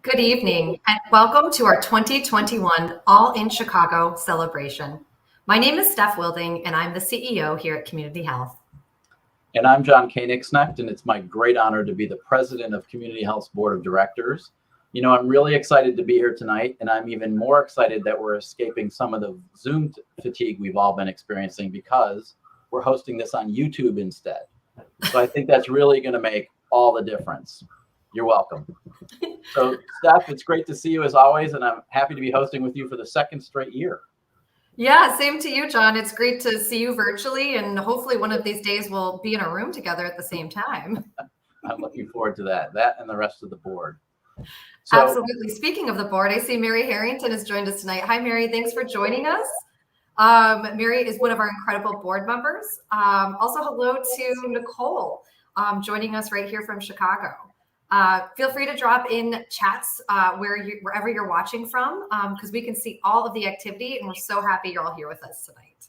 Good evening, and welcome to our 2021 All in Chicago celebration. My name is Steph Wilding, and I'm the CEO here at Community Health. And I'm John Koenigsnecht, and it's my great honor to be the president of Community Health's board of directors. You know, I'm really excited to be here tonight, and I'm even more excited that we're escaping some of the Zoom fatigue we've all been experiencing because we're hosting this on YouTube instead. So I think that's really going to make all the difference. You're welcome. So, Steph, it's great to see you as always, and I'm happy to be hosting with you for the second straight year. Yeah, same to you, John. It's great to see you virtually, and hopefully one of these days we'll be in a room together at the same time. I'm looking forward to that and the rest of the board. So, absolutely. Speaking of the board, I see Mary Harrington has joined us tonight. Hi, Mary. Thanks for joining us. Mary is one of our incredible board members. Also, hello to Nicole joining us right here from Chicago. Feel free to drop in chats wherever you're watching from, because we can see all of the activity, and we're so happy you're all here with us tonight.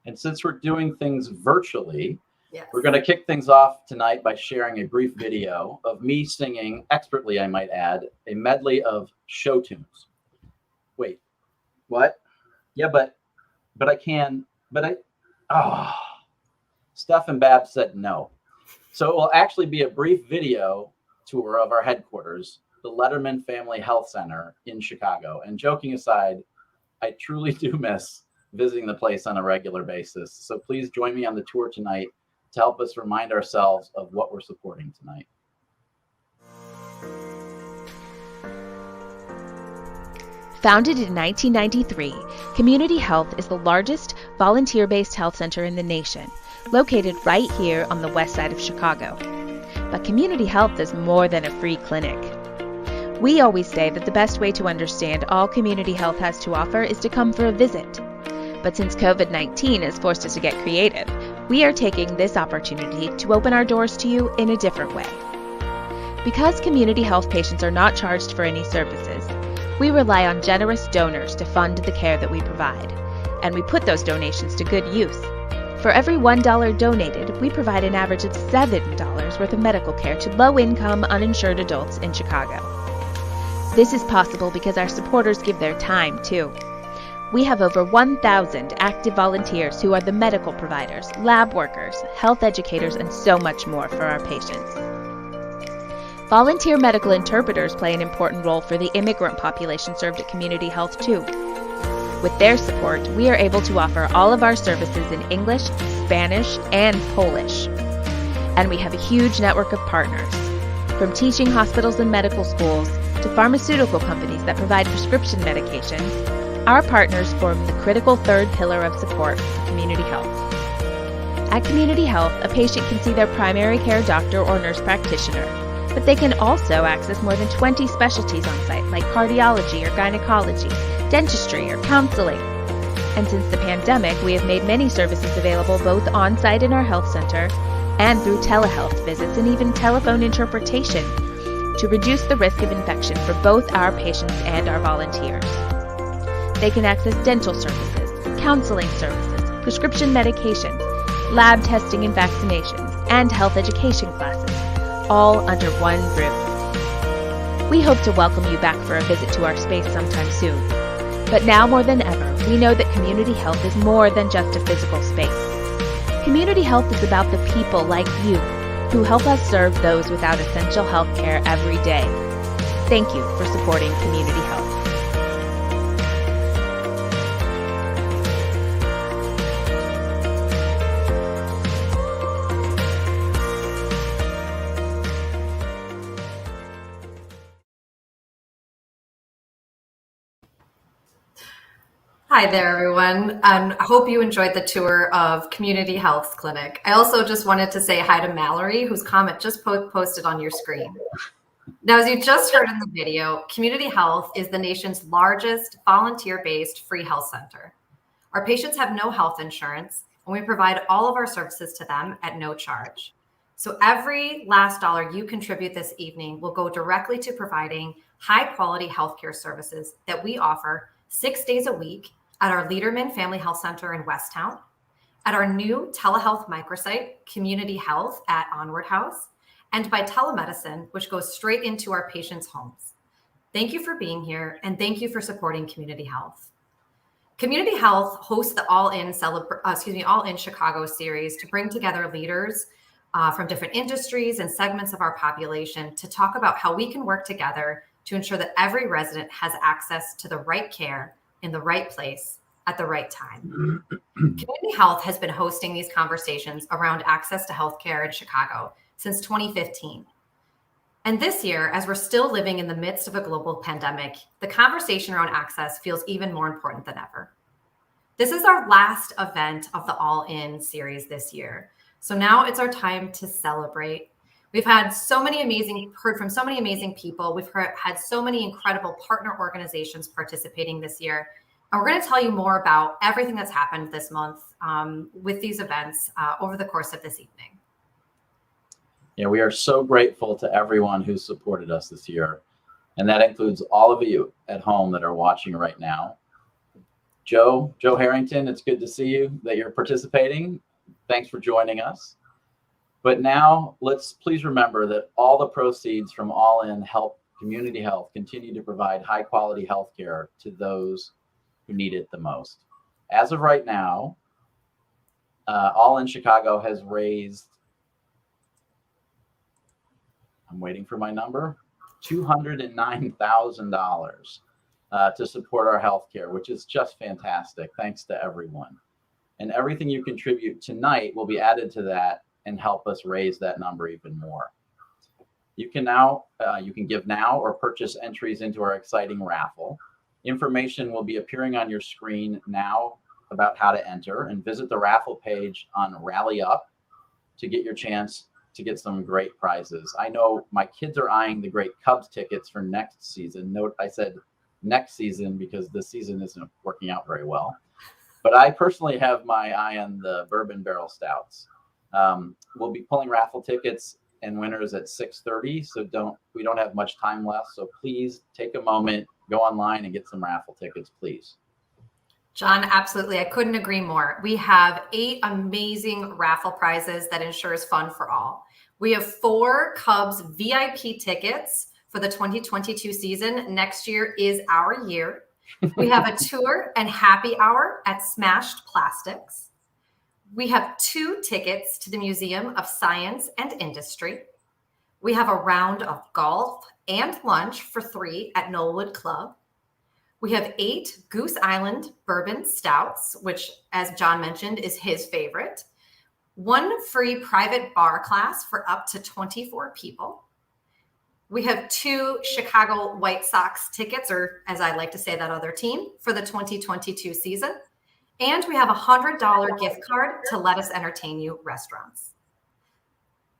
And since we're doing things virtually, yes, we're going to kick things off tonight by sharing a brief video of me singing, expertly I might add, a medley of show tunes. Wait, what? Yeah, but I can, Steph and Bab said no. So it will actually be a brief video tour of our headquarters, the Letterman Family Health Center in Chicago. And joking aside, I truly do miss visiting the place on a regular basis. So please join me on the tour tonight to help us remind ourselves of what we're supporting tonight. Founded in 1993, Community Health is the largest volunteer-based health center in the nation, located right here on the west side of Chicago. But Community Health is more than a free clinic. We always say that the best way to understand all Community Health has to offer is to come for a visit. But since COVID-19 has forced us to get creative, we are taking this opportunity to open our doors to you in a different way. Because Community Health patients are not charged for any services, we rely on generous donors to fund the care that we provide, and we put those donations to good use. For every $1 donated, we provide an average of $7 worth of medical care to low-income, uninsured adults in Chicago. This is possible because our supporters give their time, too. We have over 1,000 active volunteers who are the medical providers, lab workers, health educators, and so much more for our patients. Volunteer medical interpreters play an important role for the immigrant population served at Community Health, too. With their support, we are able to offer all of our services in English, Spanish, and Polish. And we have a huge network of partners, from teaching hospitals and medical schools to pharmaceutical companies that provide prescription medications. Our partners form the critical third pillar of support for Community Health. At Community Health, a patient can see their primary care doctor or nurse practitioner, but they can also access more than 20 specialties on site, like cardiology or gynecology, dentistry, or counseling. And since the pandemic, we have made many services available both on-site in our health center and through telehealth visits and even telephone interpretation to reduce the risk of infection for both our patients and our volunteers. They can access dental services, counseling services, prescription medications, lab testing and vaccinations, and health education classes, all under one roof. We hope to welcome you back for a visit to our space sometime soon. But now more than ever, we know that Community Health is more than just a physical space. Community Health is about the people like you who help us serve those without essential health care every day. Thank you for supporting Community Health. Hi there, everyone. I hope you enjoyed the tour of Community Health Clinic. I also just wanted to say hi to Mallory, whose comment just posted on your screen. Now, as you just heard in the video, Community Health is the nation's largest volunteer-based free health center. Our patients have no health insurance, and we provide all of our services to them at no charge. So every last dollar you contribute this evening will go directly to providing high-quality healthcare services that we offer 6 days a week at our Letterman Family Health Center in Westtown, at our new telehealth microsite, Community Health at Onward House, and by telemedicine, which goes straight into our patients' homes. Thank you for being here, and thank you for supporting Community Health. Community Health hosts the All In Chicago series to bring together leaders from different industries and segments of our population to talk about how we can work together to ensure that every resident has access to the right care in the right place at the right time. Community Health has been hosting these conversations around access to healthcare in Chicago since 2015. And this year, as we're still living in the midst of a global pandemic, the conversation around access feels even more important than ever. This is our last event of the All In series this year. So now it's our time to celebrate. We've had heard from so many amazing people. We've had so many incredible partner organizations participating this year. And we're going to tell you more about everything that's happened this month with these events over the course of this evening. Yeah, we are so grateful to everyone who supported us this year. And that includes all of you at home that are watching right now. Joe Harrington, it's good to see you that you're participating. Thanks for joining us. But now let's please remember that all the proceeds from All In help Community Health continue to provide high quality health care to those who need it the most. As of right now, All In Chicago has raised, I'm waiting for my number, $209,000 to support our healthcare, which is just fantastic. Thanks to everyone. And everything you contribute tonight will be added to that and help us raise that number even more. You can give now or purchase entries into our exciting raffle. Information will be appearing on your screen now about how to enter, and visit the raffle page on Rally Up to get your chance to get some great prizes. I know my kids are eyeing the great Cubs tickets for next season. Note I said next season because this season isn't working out very well. But I personally have my eye on the Bourbon Barrel Stouts. We'll be pulling raffle tickets and winners at 6:30, so we don't have much time left. So please take a moment, go online and get some raffle tickets, please. John, absolutely. I couldn't agree more. We have 8 amazing raffle prizes that ensures fun for all. We have 4 Cubs VIP tickets for the 2022 season. Next year is our year. We have a tour and happy hour at Smashed Plastics. We have 2 tickets to the Museum of Science and Industry. We have a round of golf and lunch for 3 at Knollwood Club. We have 8 Goose Island Bourbon Stouts, which, as John mentioned, is his favorite. 1 free private bar class for up to 24 people. We have 2 Chicago White Sox tickets, or as I like to say, that other team, for the 2022 season. And we have a $100 gift card to Let Us Entertain You restaurants.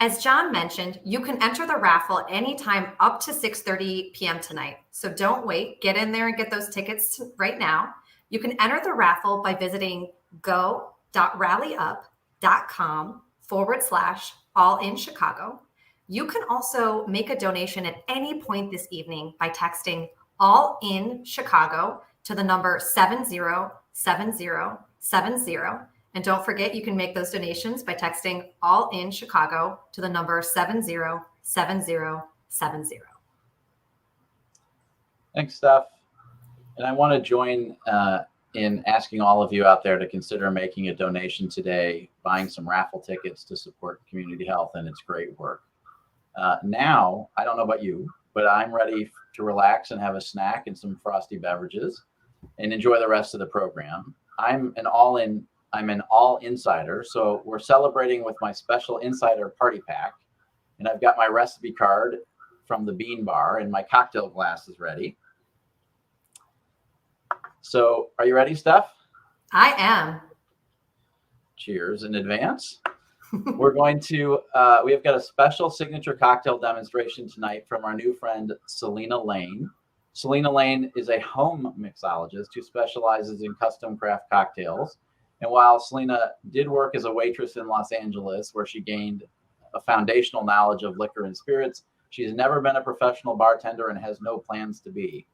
As John mentioned, you can enter the raffle anytime up to 6:30 p.m. tonight. So don't wait. Get in there and get those tickets right now. You can enter the raffle by visiting go.rallyup.com/all-in-Chicago. You can also make a donation at any point this evening by texting All In Chicago to the number 707070. And don't forget, you can make those donations by texting All In Chicago to the number 707070. Thanks, Steph. And I want to join in asking all of you out there to consider making a donation today, buying some raffle tickets to support Community Health and its great work. Now, I don't know about you, but I'm ready to relax and have a snack and some frosty beverages and enjoy the rest of the program. I'm an all insider, so we're celebrating with my special insider party pack, and I've got my recipe card from the Bean Bar, and my cocktail glass is ready. So, are you ready, Steph? I am. Cheers in advance. We're going to, we have got a special signature cocktail demonstration tonight from our new friend, Selena Lane. Selena Lane is a home mixologist who specializes in custom craft cocktails. And while Selena did work as a waitress in Los Angeles, where she gained a foundational knowledge of liquor and spirits, she has never been a professional bartender and has no plans to be.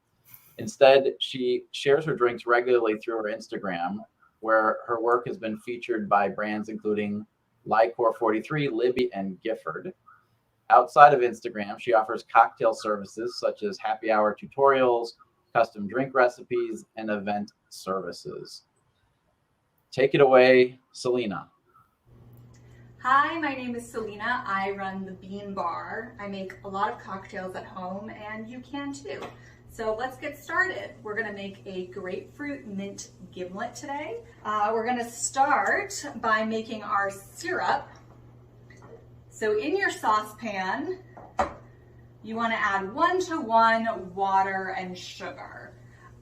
Instead, she shares her drinks regularly through her Instagram, where her work has been featured by brands including Lycor 43, Libby, and Gifford. Outside of Instagram, she offers cocktail services such as happy hour tutorials, custom drink recipes, and event services. Take it away, Selena. Hi, my name is Selena. I run the Bean Bar. I make a lot of cocktails at home, and you can too. So let's get started. We're gonna make a grapefruit mint gimlet today. We're gonna start by making our syrup. So in your saucepan, you wanna add 1-to-1 water and sugar.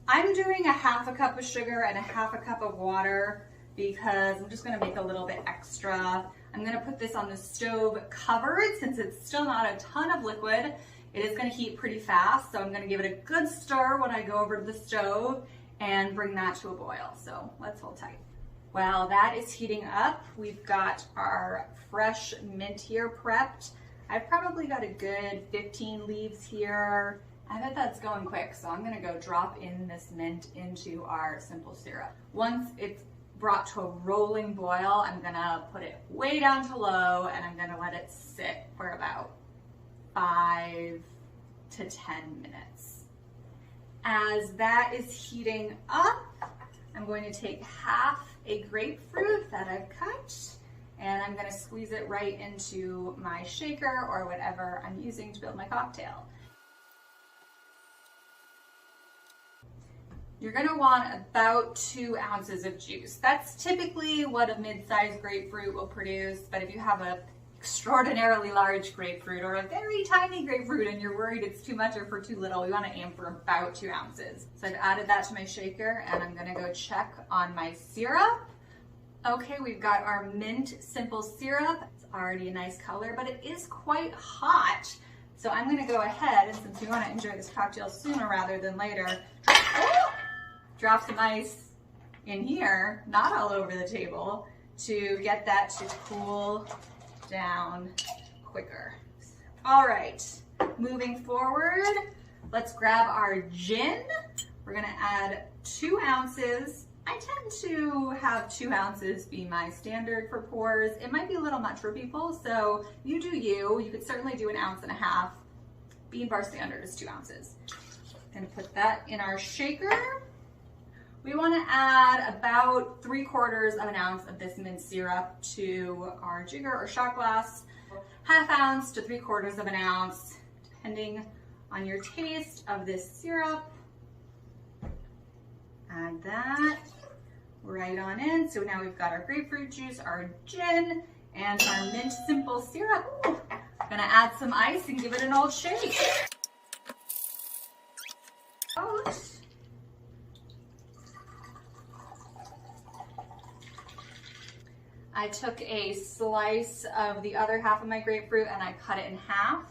I'm doing a half a cup of sugar and a half a cup of water because I'm just gonna make a little bit extra. I'm gonna put this on the stove covered since it's still not a ton of liquid. It is gonna heat pretty fast, so I'm gonna give it a good stir when I go over to the stove and bring that to a boil. So let's hold tight. While that is heating up, we've got our fresh mint here prepped. I've probably got a good 15 leaves here. I bet that's going quick, so I'm gonna go drop in this mint into our simple syrup. Once it's brought to a rolling boil, I'm gonna put it way down to low and I'm gonna let it sit for about 5 to 10 minutes. As that is heating up, I'm going to take half a grapefruit that I've cut and I'm gonna squeeze it right into my shaker or whatever I'm using to build my cocktail. You're gonna want about 2 ounces of juice. That's typically what a mid-sized grapefruit will produce, but if you have an extraordinarily large grapefruit or a very tiny grapefruit and you're worried it's too much or for too little, we wanna aim for about 2 ounces. So I've added that to my shaker and I'm gonna go check on my syrup. Okay, we've got our mint simple syrup. It's already a nice color, but it is quite hot. So I'm gonna go ahead, and since we wanna enjoy this cocktail sooner rather than later, drop some ice in here, not all over the table, to get that to cool down quicker. All right, moving forward, let's grab our gin. We're gonna add 2 ounces. I tend to have 2 ounces be my standard for pours. It might be a little much for people, so you do you. You could certainly do 1.5 ounces. Bean Bar standard is 2 ounces. Gonna put that in our shaker. We want to add about 3/4 of an ounce of this mint syrup to our jigger or shot glass. 1/2 ounce to 3/4 of an ounce, depending on your taste of this syrup. Add that right on in. So now we've got our grapefruit juice, our gin, and our mint simple syrup. Gonna add some ice and give it an old shake. I took a slice of the other half of my grapefruit and I cut it in half.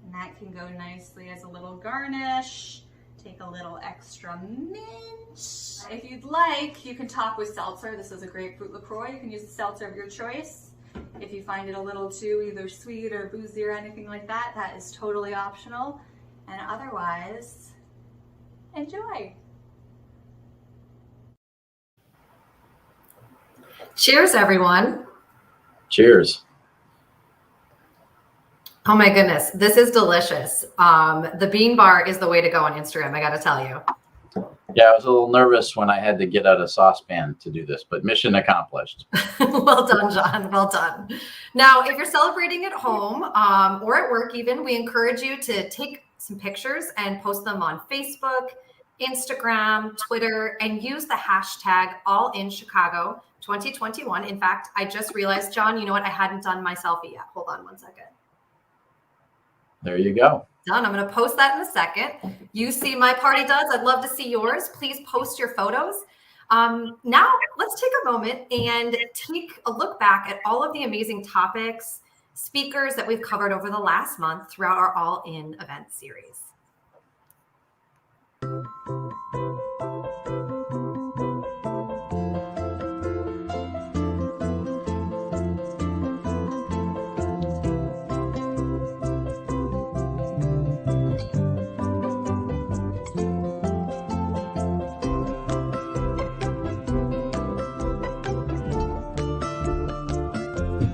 And that can go nicely as a little garnish. Take a little extra mint. If you'd like, you can top with seltzer. This is a grapefruit LaCroix. You can use the seltzer of your choice. If you find it a little too either sweet or boozy or anything like that, that is totally optional. And otherwise, enjoy. Cheers, everyone. Cheers. Oh my goodness, this is delicious. The Bean Bar is the way to go on Instagram, I gotta tell you. Yeah, I was a little nervous when I had to get out a saucepan to do this, but mission accomplished. Well done, John, well done. Now, if you're celebrating at home or at work even, we encourage you to take some pictures and post them on Facebook, Instagram, Twitter, and use the hashtag AllInChicago2021. In fact, I just realized, John, you know what? I hadn't done my selfie yet. Hold on one second. There you go. Done. I'm going to post that in a second. You see my party duds. I'd love to see yours. Please post your photos. Now, let's take a moment and take a look back at all of the amazing topics, speakers that we've covered over the last month throughout our All In event series.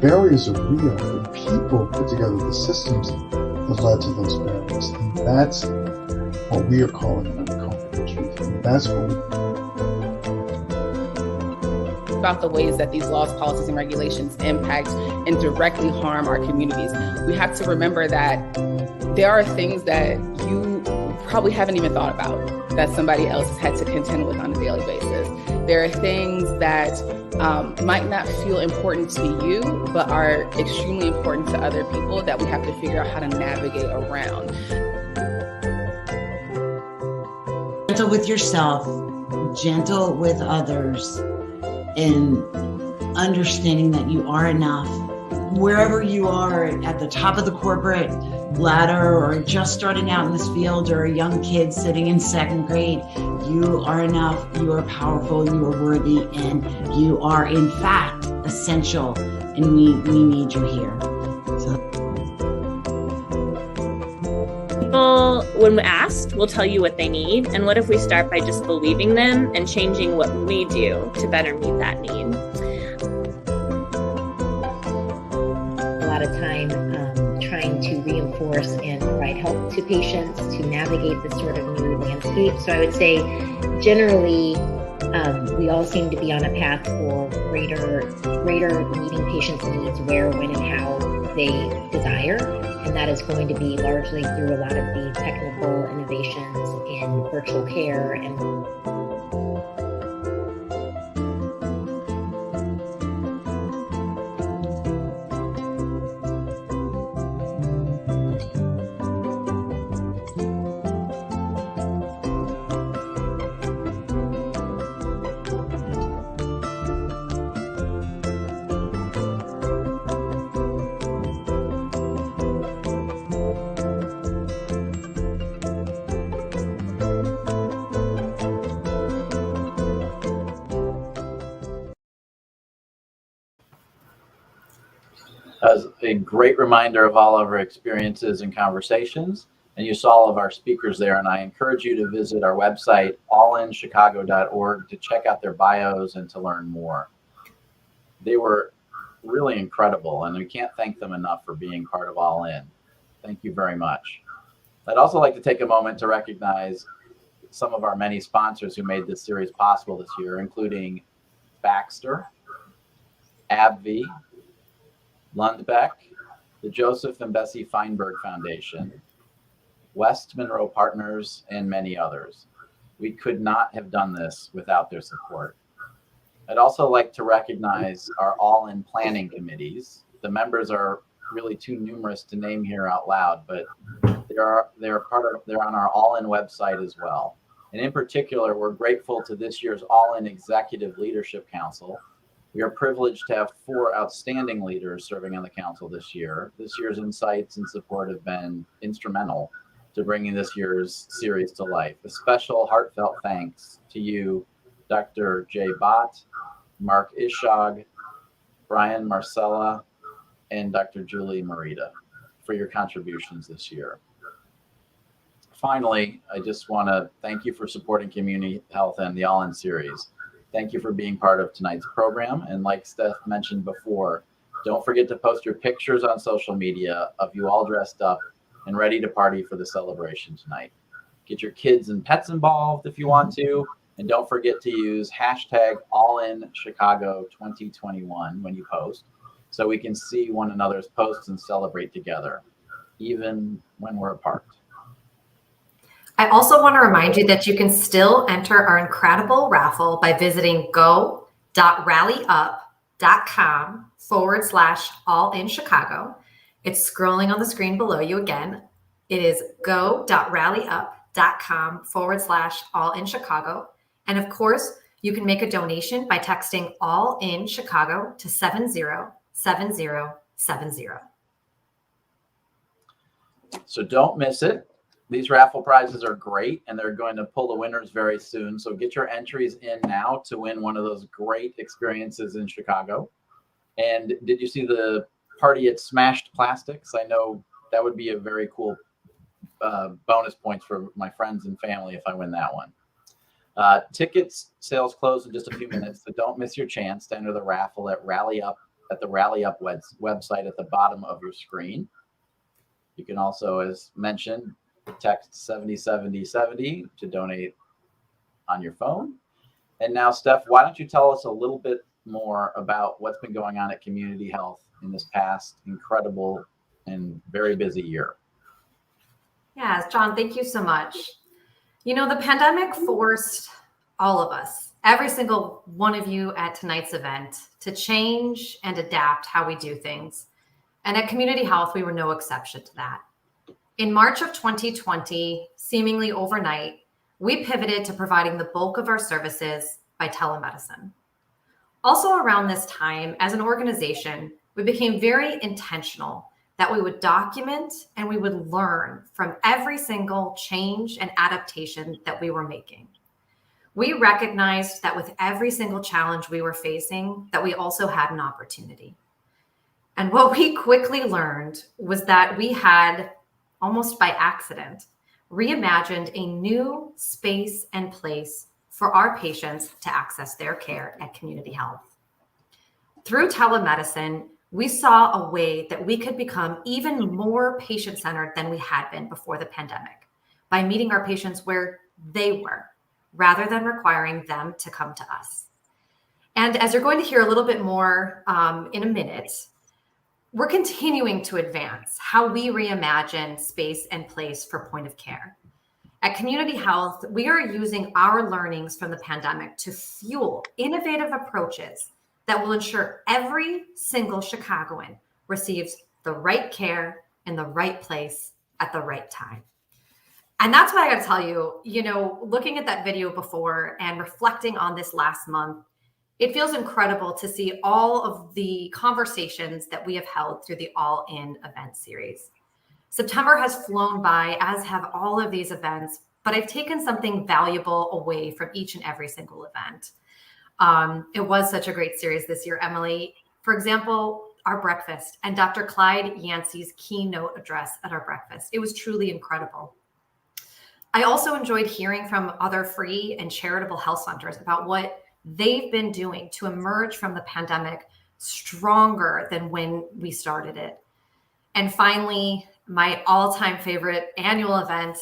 barriers are real, but people put together the systems that led to those barriers. And that's what we are calling an uncomfortable truth. And that's what we about the ways that these laws, policies, and regulations impact and directly harm our communities. We have to remember that there are things that you probably haven't even thought about that somebody else has had to contend with on a daily basis. There are things that might not feel important to you, but are extremely important to other people that we have to figure out how to navigate around. Gentle with yourself, gentle with others, and understanding that you are enough. Wherever you are, at the top of the corporate ladder, or just starting out in this field, or a young kid sitting in second grade, you are enough, you are powerful, you are worthy, and you are in fact essential, and we need you here. People, when asked, will tell you what they need. And what if we start by just believing them and changing what we do to better meet that need? A lot of time trying to reinforce and provide help to patients to navigate this sort of new landscape. So I would say generally, we all seem to be on a path for greater meeting patients' needs where, when, and how they desire. And that is going to be largely through a lot of the technical innovations in virtual care and As a great reminder of all of our experiences and conversations. And you saw all of our speakers there. And I encourage you to visit our website, allinchicago.org, to check out their bios and to learn more. They were really incredible, and we can't thank them enough for being part of All In. Thank you very much. I'd also like to take a moment to recognize some of our many sponsors who made this series possible this year, including Baxter, AbbVie, Lundbeck, the Joseph and Bessie Feinberg Foundation, West Monroe Partners, and many others. We could not have done this without their support. I'd also like to recognize our all-in planning committees. The members are really too numerous to name here out loud, but they're on our all-in website as well. And in particular, we're grateful to this year's All-In Executive Leadership Council. We are privileged to have 4 outstanding leaders serving on the council this year. This year's insights and support have been instrumental to bringing this year's series to life. A special heartfelt thanks to you, Dr. Jay Bott, Mark Ishog, Brian Marcella, and Dr. Julie Marita for your contributions this year. Finally, I just want to thank you for supporting Community Health and the All In series. Thank you for being part of tonight's program. And like Steph mentioned before, don't forget to post your pictures on social media of you all dressed up and ready to party for the celebration tonight. Get your kids and pets involved if you want to. And don't forget to use hashtag AllinChicago2021 when you post, so we can see one another's posts and celebrate together, even when we're apart. I also want to remind you that you can still enter our incredible raffle by visiting go.rallyup.com/allinchicago. It's scrolling on the screen below you again. It is go.rallyup.com/allinchicago. And of course, you can make a donation by texting All in Chicago to 707070. So don't miss it. These raffle prizes are great, and they're going to pull the winners very soon. So get your entries in now to win one of those great experiences in Chicago. And did you see the party at Smashed Plastics? I know that would be a very cool bonus points for my friends and family if I win that one. Tickets sales close in just a few minutes, so don't miss your chance to enter the raffle at at the Rally Up website at the bottom of your screen. You can also, as mentioned, text 707070 to donate on your phone. And now, Steph, why don't you tell us a little bit more about what's been going on at Community Health in this past incredible and very busy year? Yes, John, thank you so much. You know, the pandemic forced all of us, every single one of you at tonight's event, to change and adapt how we do things. And at Community Health, we were no exception to that. In March of 2020, seemingly overnight, we pivoted to providing the bulk of our services by telemedicine. Also around this time, as an organization, we became very intentional that we would document and we would learn from every single change and adaptation that we were making. We recognized that with every single challenge we were facing, that we also had an opportunity. And what we quickly learned was that we had, almost by accident, reimagined a new space and place for our patients to access their care at Community Health. Through telemedicine, we saw a way that we could become even more patient-centered than we had been before the pandemic by meeting our patients where they were, rather than requiring them to come to us. And as you're going to hear a little bit more in a minute, we're continuing to advance how we reimagine space and place for point of care. At Community Health, we are using our learnings from the pandemic to fuel innovative approaches that will ensure every single Chicagoan receives the right care in the right place at the right time. And that's what I got to tell you, you know, looking at that video before and reflecting on this last month, it feels incredible to see all of the conversations that we have held through the All In event series. September has flown by, as have all of these events, but I've taken something valuable away from each and every single event. It was such a great series this year, Emily. For example, our breakfast and Dr. Clyde Yancey's keynote address at our breakfast. It was truly incredible. I also enjoyed hearing from other free and charitable health centers about what they've been doing to emerge from the pandemic stronger than when we started it. And finally, my all-time favorite annual event,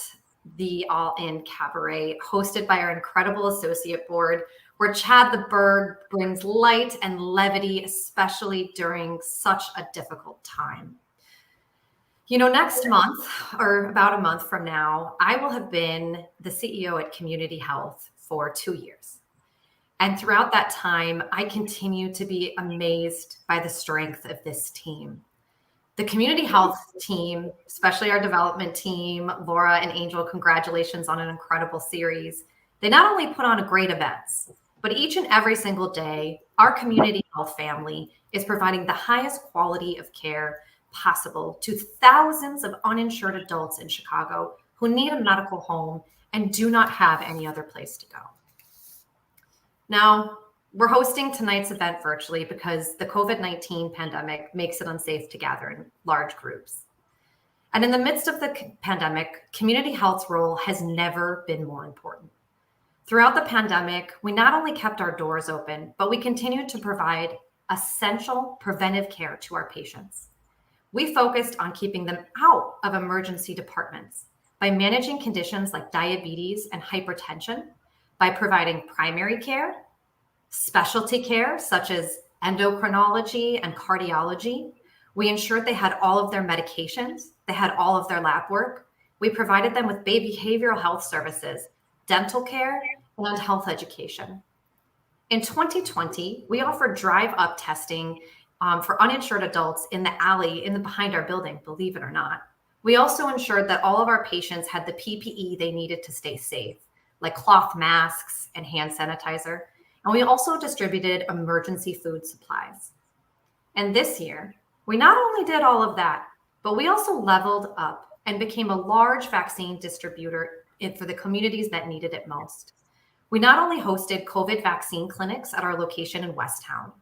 the All In Cabaret, hosted by our incredible associate board, where Chad the Bird brings light and levity, especially during such a difficult time. You know, next month, or about a month from now, I will have been the CEO at Community Health for 2 years. And throughout that time, I continue to be amazed by the strength of this team. The Community Health team, especially our development team, Laura and Angel, congratulations on an incredible series. They not only put on great events, but each and every single day, our Community Health family is providing the highest quality of care possible to thousands of uninsured adults in Chicago who need a medical home and do not have any other place to go. Now, we're hosting tonight's event virtually because the COVID-19 pandemic makes it unsafe to gather in large groups. And in the midst of the pandemic, Community Health's role has never been more important. Throughout the pandemic, we not only kept our doors open, but we continued to provide essential preventive care to our patients. We focused on keeping them out of emergency departments by managing conditions like diabetes and hypertension, by providing primary care, specialty care such as endocrinology and cardiology. We ensured they had all of their medications, they had all of their lab work. We provided them with behavioral health services, dental care, and health education. In 2020, we offered drive-up testing for uninsured adults in the alley behind our building, believe it or not. We also ensured that all of our patients had the PPE they needed to stay safe, like cloth masks and hand sanitizer. And we also distributed emergency food supplies. And this year, we not only did all of that, but we also leveled up and became a large vaccine distributor for the communities that needed it most. We not only hosted COVID vaccine clinics at our location in Westtown,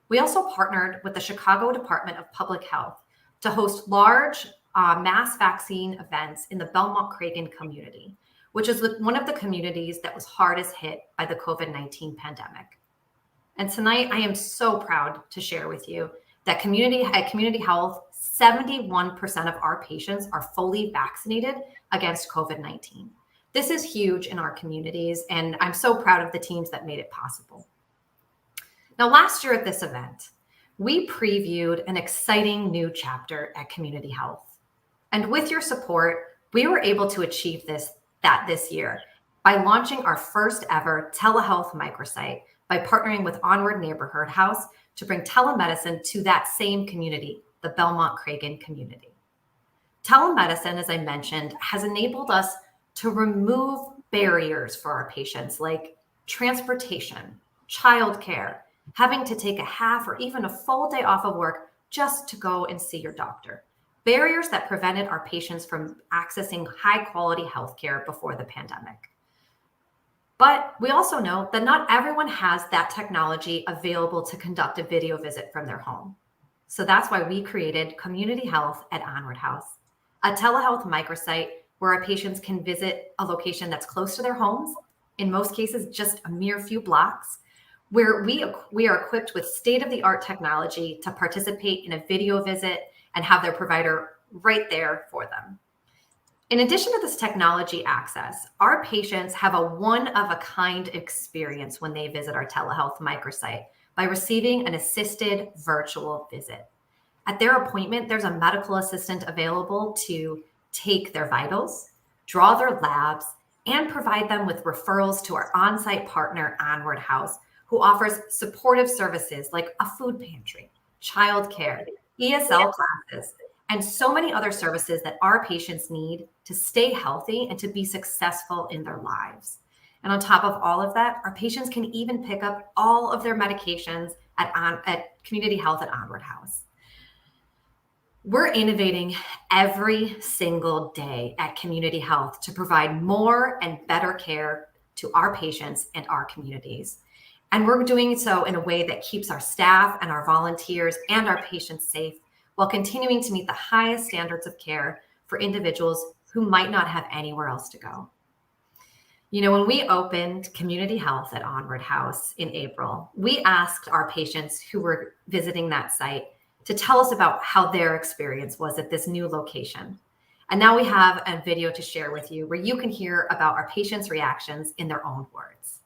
we also partnered with the Chicago Department of Public Health to host large mass vaccine events in the Belmont-Cragen community, which is one of the communities that was hardest hit by the COVID-19 pandemic. And tonight, I am so proud to share with you that at Community Health, 71% of our patients are fully vaccinated against COVID-19. This is huge in our communities, and I'm so proud of the teams that made it possible. Now, last year at this event, we previewed an exciting new chapter at Community Health. And with your support, we were able to achieve that this year by launching our first ever telehealth microsite by partnering with Onward Neighborhood House to bring telemedicine to that same community, the Belmont-Cragen community. Telemedicine, as I mentioned, has enabled us to remove barriers for our patients like transportation, childcare, having to take a half or even a full day off of work just to go and see your doctor. Barriers that prevented our patients from accessing high quality healthcare before the pandemic. But we also know that not everyone has that technology available to conduct a video visit from their home. So that's why we created Community Health at Onward House, a telehealth microsite where our patients can visit a location that's close to their homes, in most cases just a mere few blocks, where we are equipped with state-of-the-art technology to participate in a video visit and have their provider right there for them. In addition to this technology access, our patients have a one-of-a-kind experience when they visit our telehealth microsite by receiving an assisted virtual visit. At their appointment, there's a medical assistant available to take their vitals, draw their labs, and provide them with referrals to our on-site partner, Onward House, who offers supportive services like a food pantry, childcare, ESL classes, and so many other services that our patients need to stay healthy and to be successful in their lives. And on top of all of that, our patients can even pick up all of their medications at Community Health at Onward House. We're innovating every single day at Community Health to provide more and better care to our patients and our communities. And we're doing so in a way that keeps our staff and our volunteers and our patients safe while continuing to meet the highest standards of care for individuals who might not have anywhere else to go. You know, when we opened Community Health at Onward House in April, we asked our patients who were visiting that site to tell us about how their experience was at this new location. And now we have a video to share with you where you can hear about our patients' reactions in their own words.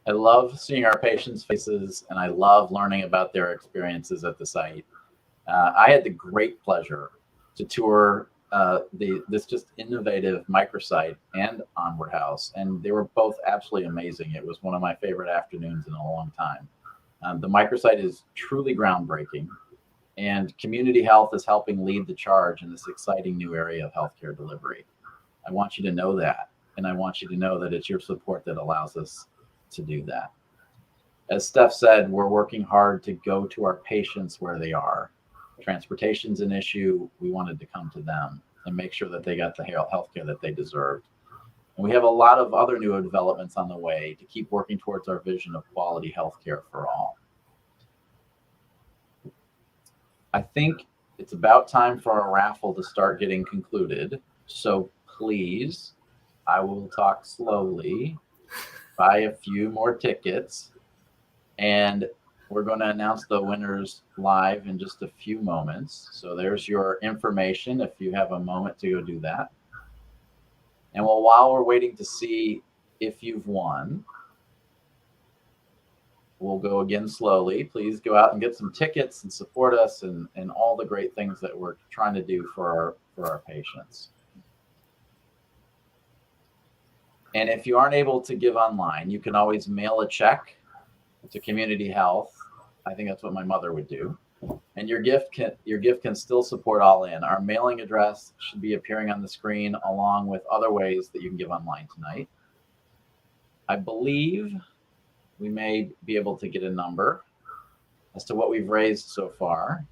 I love seeing our patients' faces, and I love learning about their experiences at the site. I had the great pleasure to tour this just innovative microsite and Onward House, and they were both absolutely amazing. It was one of my favorite afternoons in a long time. The microsite is truly groundbreaking, and Community Health is helping lead the charge in this exciting new area of healthcare delivery. I want you to know that, and I want you to know that it's your support that allows us to do that. As Steph said, we're working hard to go to our patients where they are. Transportation's an issue. We wanted to come to them and make sure that they got the healthcare that they deserved. And we have a lot of other new developments on the way to keep working towards our vision of quality healthcare for all. I think it's about time for our raffle to start getting concluded. So please, I will talk slowly, buy a few more tickets, and we're going to announce the winners live in just a few moments. So there's your information if you have a moment to go do that. And while we're waiting to see if you've won, we'll go again slowly. Please go out and get some tickets and support us and all the great things that we're trying to do for our patients. And if you aren't able to give online, you can always mail a check to Community Health. I think that's what my mother would do. And your gift can still support All In. Our mailing address should be appearing on the screen along with other ways that you can give online tonight. I believe we may be able to get a number as to what we've raised so far.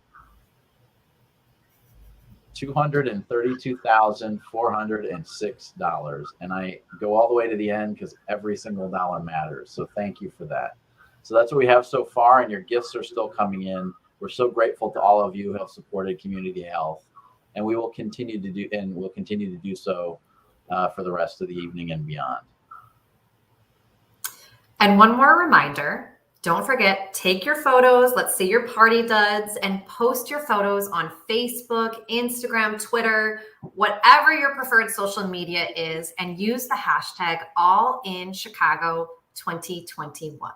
$232,406. And I go all the way to the end because every single dollar matters. So thank you for that. So that's what we have so far, and your gifts are still coming in. We're so grateful to all of you who have supported Community Health, and we will continue to do so for the rest of the evening and beyond. And one more reminder, don't forget, take your photos, let's see your party duds, and post your photos on Facebook, Instagram, Twitter, whatever your preferred social media is, and use the hashtag AllInChicago2021.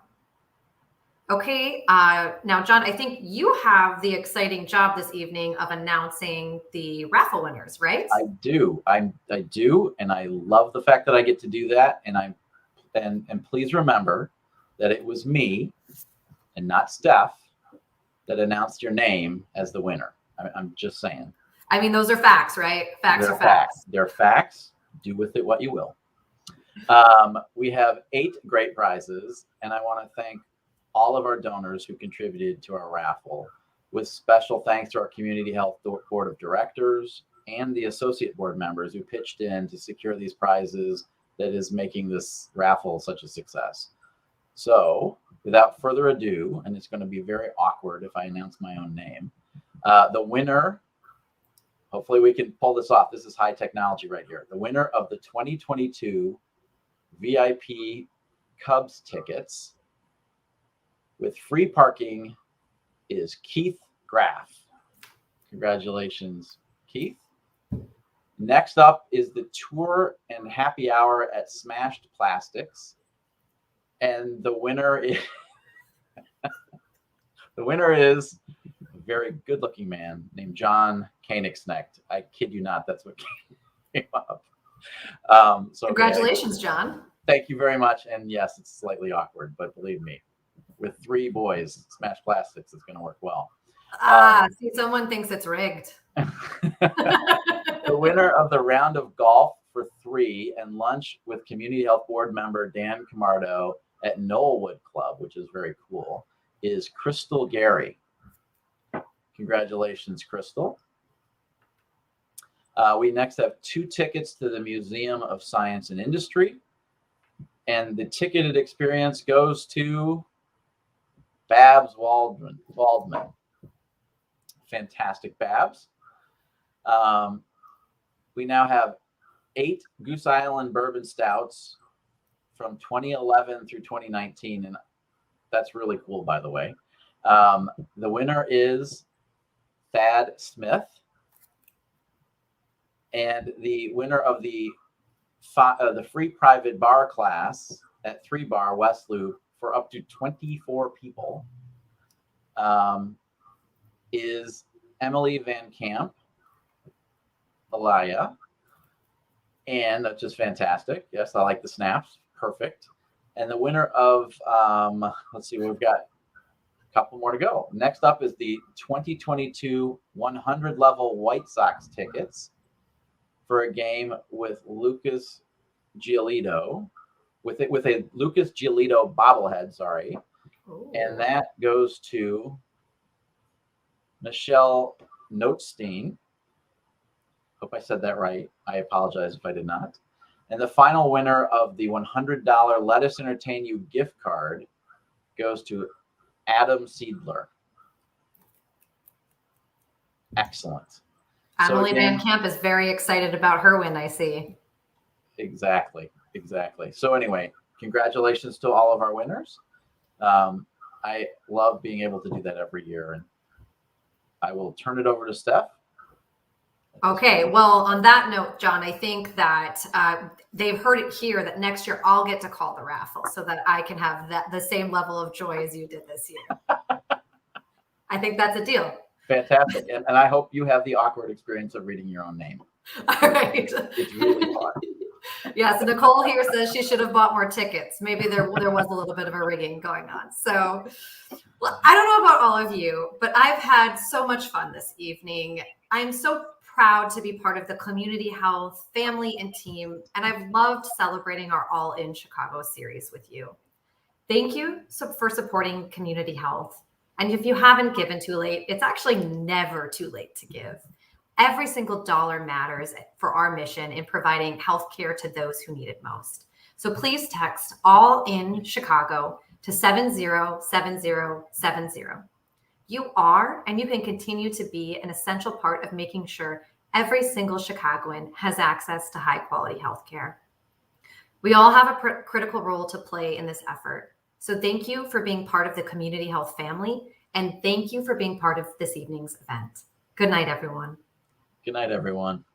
Okay, now, John, I think you have the exciting job this evening of announcing the raffle winners, right? I do. I do, and I love the fact that I get to do that. And please remember that it was me and not Steph that announced your name as the winner. I'm just saying. I mean, those are facts, right? Facts are facts. They're facts. Do with it what you will. We have 8 great prizes, and I want to thank all of our donors who contributed to our raffle, with special thanks to our Community Health Board of Directors and the associate board members who pitched in to secure these prizes that is making this raffle such a success. So without further ado, and it's going to be very awkward if I announce my own name, the winner, hopefully we can pull this off. This is high technology right here. The winner of the 2022 VIP Cubs tickets with free parking is Keith Graff. Congratulations, Keith. Next up is the tour and happy hour at Smashed Plastics. And the winner is a very good-looking man named John Koenigsnecht. I kid you not, that's what came up. So congratulations, John. Thank you very much. And yes, it's slightly awkward, but believe me, with 3 boys, Smashed Plastics is going to work well. See, someone thinks it's rigged. The winner of the round of golf for 3 and lunch with Community Health Board member Dan Camardo at Knollwood Club, which is very cool, is Crystal Gary. Congratulations, Crystal. We next have 2 tickets to the Museum of Science and Industry. And the ticketed experience goes to Babs Waldman. Fantastic, Babs. We now have 8 Goose Island Bourbon Stouts from 2011 through 2019. And that's really cool, by the way. The winner is Thad Smith. And the winner of the free private bar class at 3 Bar West Loop for up to 24 people is Emily Van Camp, Elia. And that's just fantastic. Yes, I like the snaps. Perfect. And the winner of, let's see, we've got Couple more to go. Next up is the 2022 100 level White Sox tickets for a game with Lucas Giolito, with a Lucas Giolito bobblehead, sorry. Ooh. And that goes to Michelle Notstein. Hope I said that right. I apologize if I did not. And the final winner of the $100 Let Us Entertain You gift card goes to Adam Seidler. Excellent. Emily again, Van Camp is very excited about her win, I see. Exactly. So anyway, congratulations to all of our winners. I love being able to do that every year. And I will turn it over to Steph. Okay, well, on that note, John, I think that they've heard it here that next year I'll get to call the raffle so that I can have the same level of joy as you did this year. I think that's a deal. Fantastic. And I hope you have the awkward experience of reading your own name. All right. It's really fun. Yes, Nicole here says she should have bought more tickets. Maybe there was a little bit of a rigging going on. So, well, I don't know about all of you, but I've had so much fun this evening. I'm so proud to be part of the Community Health family and team, and I've loved celebrating our All in Chicago series with you. Thank you for supporting Community Health. And if you haven't given too late, it's actually never too late to give. Every single dollar matters for our mission in providing healthcare to those who need it most. So please text All in Chicago to 707070. You are, and you can continue to be, an essential part of making sure every single Chicagoan has access to high quality healthcare. We all have a critical role to play in this effort. So thank you for being part of the Community Health family, and thank you for being part of this evening's event. Good night, everyone. Good night, everyone.